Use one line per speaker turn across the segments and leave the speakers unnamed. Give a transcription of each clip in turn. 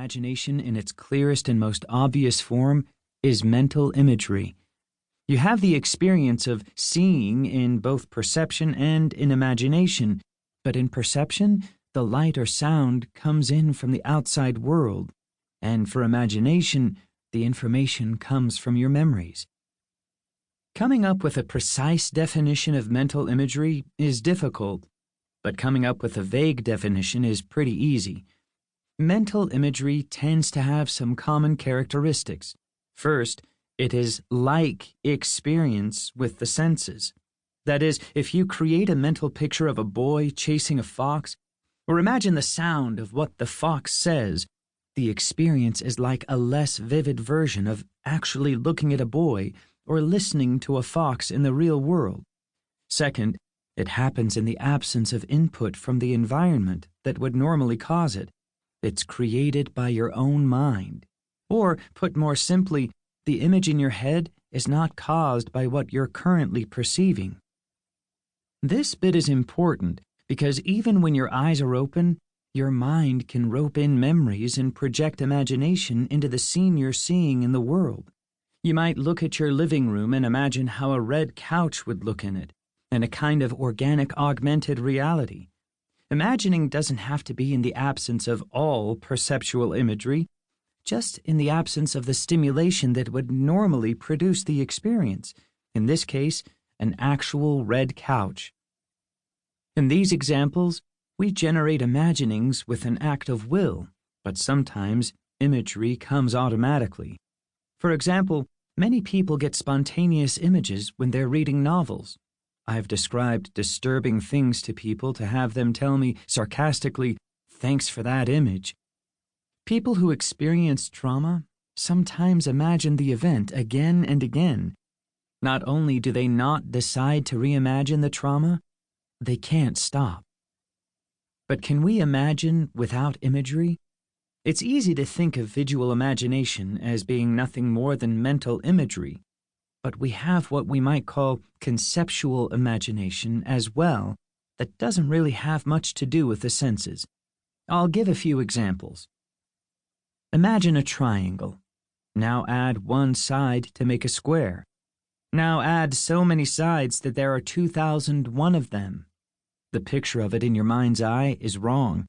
imagination in its clearest and most obvious form is mental imagery. You have the experience of seeing in both perception and in imagination, but in perception, the light or sound comes in from the outside world, and for imagination, the information comes from your memories. Coming up with a precise definition of mental imagery is difficult, but coming up with a vague definition is pretty easy. Mental imagery tends to have some common characteristics. First, it is like experience with the senses. That is, if you create a mental picture of a boy chasing a fox, or imagine the sound of what the fox says, the experience is like a less vivid version of actually looking at a boy or listening to a fox in the real world. Second, it happens in the absence of input from the environment that would normally cause it. It's created by your own mind. Or, put more simply, the image in your head is not caused by what you're currently perceiving. This bit is important because even when your eyes are open, your mind can rope in memories and project imagination into the scene you're seeing in the world. You might look at your living room and imagine how a red couch would look in it, and a kind of organic augmented reality. Imagining doesn't have to be in the absence of all perceptual imagery, just in the absence of the stimulation that would normally produce the experience, in this case, an actual red couch. In these examples, we generate imaginings with an act of will, but sometimes imagery comes automatically. For example, many people get spontaneous images when they're reading novels. I've described disturbing things to people to have them tell me sarcastically, "Thanks for that image." People who experience trauma sometimes imagine the event again and again. Not only do they not decide to reimagine the trauma, they can't stop. But can we imagine without imagery? It's easy to think of visual imagination as being nothing more than mental imagery, but we have what we might call conceptual imagination as well that doesn't really have much to do with the senses. I'll give a few examples. Imagine a triangle. Now add one side to make a square. Now add so many sides that there are 2001 of them. The picture of it in your mind's eye is wrong.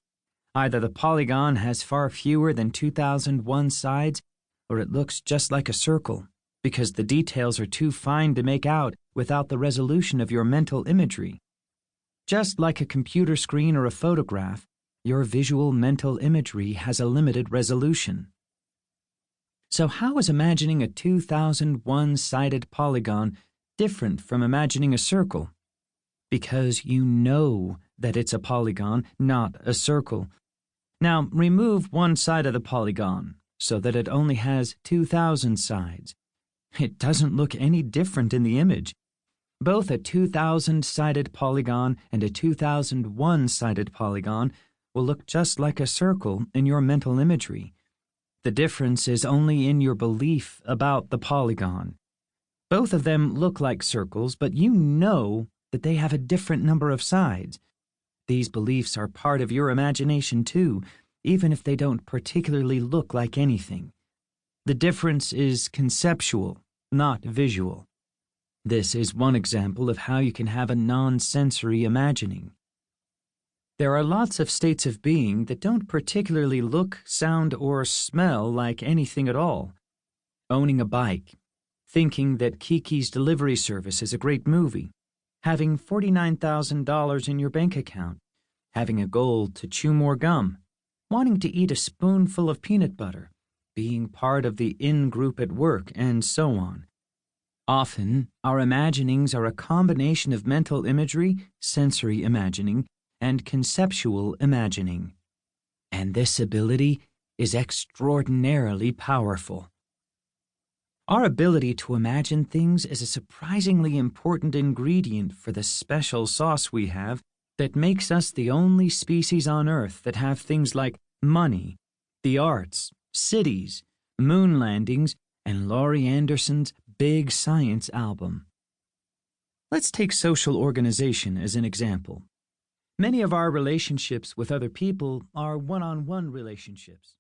Either the polygon has far fewer than 2001 sides, or it looks just like a circle, because the details are too fine to make out without the resolution of your mental imagery. Just like a computer screen or a photograph, your visual mental imagery has a limited resolution. So how is imagining a 2001-sided polygon different from imagining a circle? Because you know that it's a polygon, not a circle. Now remove one side of the polygon so that it only has 2,000 sides. It doesn't look any different in the image. Both a 2,000-sided polygon and a 2001-sided polygon will look just like a circle in your mental imagery. The difference is only in your belief about the polygon. Both of them look like circles, but you know that they have a different number of sides. These beliefs are part of your imagination too, even if they don't particularly look like anything. The difference is conceptual, not visual. This is one example of how you can have a non-sensory imagining. There are lots of states of being that don't particularly look, sound, or smell like anything at all. Owning a bike, thinking that Kiki's Delivery Service is a great movie, having $49,000 in your bank account, having a goal to chew more gum, wanting to eat a spoonful of peanut butter, being part of the in-group at work, and so on. Often, our imaginings are a combination of mental imagery, sensory imagining, and conceptual imagining. And this ability is extraordinarily powerful. Our ability to imagine things is a surprisingly important ingredient for the special sauce we have that makes us the only species on Earth that have things like money, the arts, cities, moon landings, and Laurie Anderson's big science album. Let's take social organization as an example. Many of our relationships with other people are one-on-one relationships.